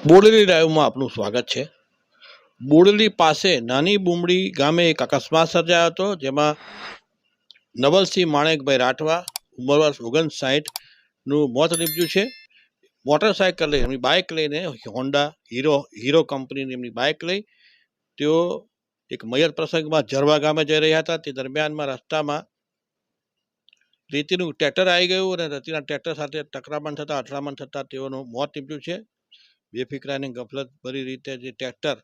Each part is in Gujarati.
બોડેલી લાઈવમાં આપનું સ્વાગત છે। બોડેલી પાસે નાની બુમડી ગામે એક અકસ્માત સર્જાયો હતો, જેમાં નવલસિંહ માણેકભાઈ રાઠવા ઉંમર વર્ષ 59નું મોત નીપજ્યું છે। મોટરસાયકલ લઈ એમની બાઇક લઈને હોન્ડા હીરો કંપનીની એમની બાઇક લઈ તેઓ એક મયર પ્રસંગમાં જરવા ગામે જઈ રહ્યા હતા। તે દરમિયાનમાં રસ્તામાં રેતીનું ટ્રેક્ટર આવી ગયું અને રેતીના ટ્રેક્ટર સાથે ટકરામણ થતાં અથડામણ થતાં તેઓનું મોત નીપજ્યું છે। બેફિકરાની ગફલત ભરી રીતે જે ટ્રેક્ટર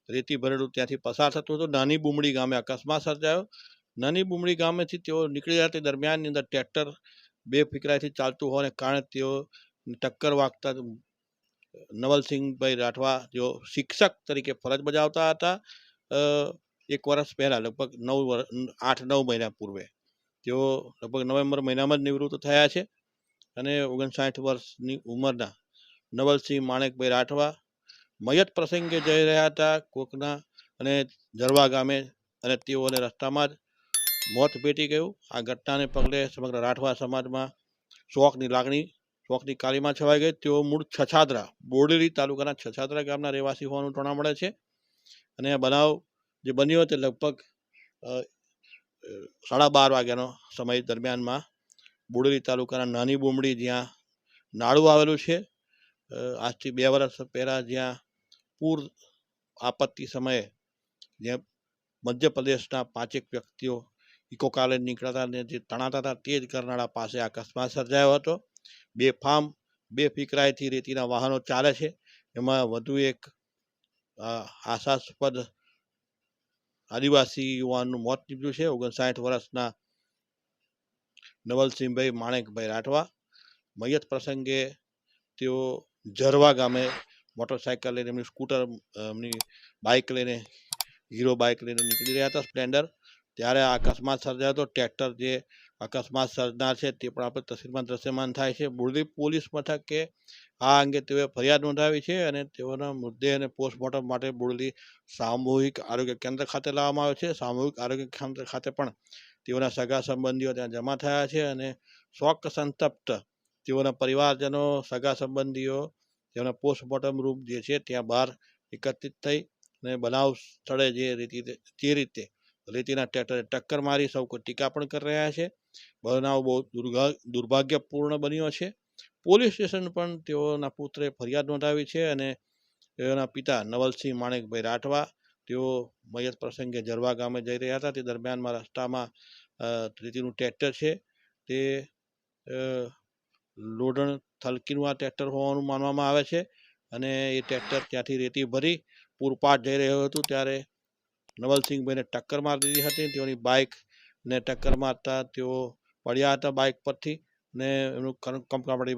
રેતી ભરેલું ત્યાંથી પસાર થતું હતું। નાની બુમડી ગામે અકસ્માત સર્જાયો। નાની બુમડી ગામેથી તેઓ નીકળી રહ્યા તે દરમિયાનની અંદર ટ્રેક્ટર બેફિકરાઈથી ચાલતું હોવાને કારણે તેઓ ટક્કર વાગતા નવલસિંહભાઈ રાઠવા જેઓ શિક્ષક તરીકે ફરજ બજાવતા હતા, એક વર્ષ પહેલાં લગભગ 8-9 મહિના પૂર્વે તેઓ લગભગ નવેમ્બર મહિનામાં જ નિવૃત્ત થયા છે અને 59 વર્ષની ઉંમરના નવલસિંહ માણેકભાઈ રાઠવા મયત પ્રસંગે જઈ રહ્યા હતા કોકના અને જરવા ગામે, અને તેઓને રસ્તામાં જ મોત ભેટી ગયું। આ ઘટનાને પગલે સમગ્ર રાઠવા સમાજમાં શોકની કાલીમાં છવાઈ ગઈ। તેઓ મૂળ છછાદરા, બોડેલી તાલુકાના છછાદરા ગામના રહેવાસી હોવાનું જાણવા મળે છે અને આ બનાવ જે બન્યો તે લગભગ 12:30 વાગ્યાનો સમય દરમિયાનમાં બોડેલી તાલુકાના નાની બુમડી, જ્યાં નાળું આવેલું છે, આજથી 2 વર્ષ પહેલાં જ્યાં પૂર આપત્તિ સમયે જ્યાં મધ્યપ્રદેશના 5 વ્યક્તિઓ ઇકો કાલે નીકળ્યા હતા અને જે તણાતા હતા તે જ કરનાળા પાસે અકસ્માત સર્જાયો હતો। બેફિકરાઈથી રેતીના વાહનો ચાલે છે, એમાં વધુ એક આશાસ્પદ આદિવાસી યુવાનનું મોત નીપજ્યું છે। 59 વર્ષના નવલસિંહભાઈ માણેકભાઈ રાઠવા મયત પ્રસંગે તેઓ જરવા ગામે મોટરસાયકલ લઈને એમની બાઇક લઈને હીરો બાઇક લઈને નીકળી રહ્યા હતા, સ્પ્લેન્ડર, ત્યારે આ અકસ્માત સર્જાયો હતો। ટ્રેક્ટર જે અકસ્માત સર્જનાર છે તે પણ આપણે તસવીરમાં દ્રશ્યમાન થાય છે। બોડેલી પોલીસ મથકે આ અંગે તેઓએ ફરિયાદ નોંધાવી છે અને તેઓના મૃતદેહને પોસ્ટમોર્ટમ માટે બોડેલી સામૂહિક આરોગ્ય કેન્દ્ર ખાતે લાવવામાં આવ્યો છે। સામૂહિક આરોગ્ય કેન્દ્ર ખાતે પણ તેઓના સગા સંબંધીઓ ત્યાં જમા થયા છે અને શોક સંતપ્ત તેઓના પરિવારજનો, સગા સંબંધીઓ તેઓના પોસ્ટમોર્ટમ રૂમ જે છે ત્યાં બહાર એકત્રિત થઈ અને બનાવ સ્થળે જે રીતે રેતીના ટ્રેક્ટરે ટક્કર મારી સૌ કોઈ ટીકા પણ કરી રહ્યા છે। બનાવ બહુ દુર્ભાગ્યપૂર્ણ બન્યો છે। પોલીસ સ્ટેશન પણ તેઓના પુત્રે ફરિયાદ નોંધાવી છે અને તેઓના પિતા નવલસિંહ માણેકભાઈ રાઠવા તેઓ મયત પ્રસંગે જરવા ગામે જઈ રહ્યા હતા તે દરમિયાનમાં રસ્તામાં રેતીનું ટ્રેક્ટર છે તે લોઢણ થલકીનું આ ટ્રેક્ટર હોવાનું માનવામાં આવે છે અને એ ટ્રેક્ટર ત્યાંથી રેતી ભરી પૂરપાટ જઈ રહ્યું હતું ત્યારે નવલસિંહભાઈને ટક્કર મારી દીધી હતી। તેઓની બાઇકને ટક્કર મારતા તેઓ પડ્યા હતા બાઇક પરથી ને એમનું કમકમાટી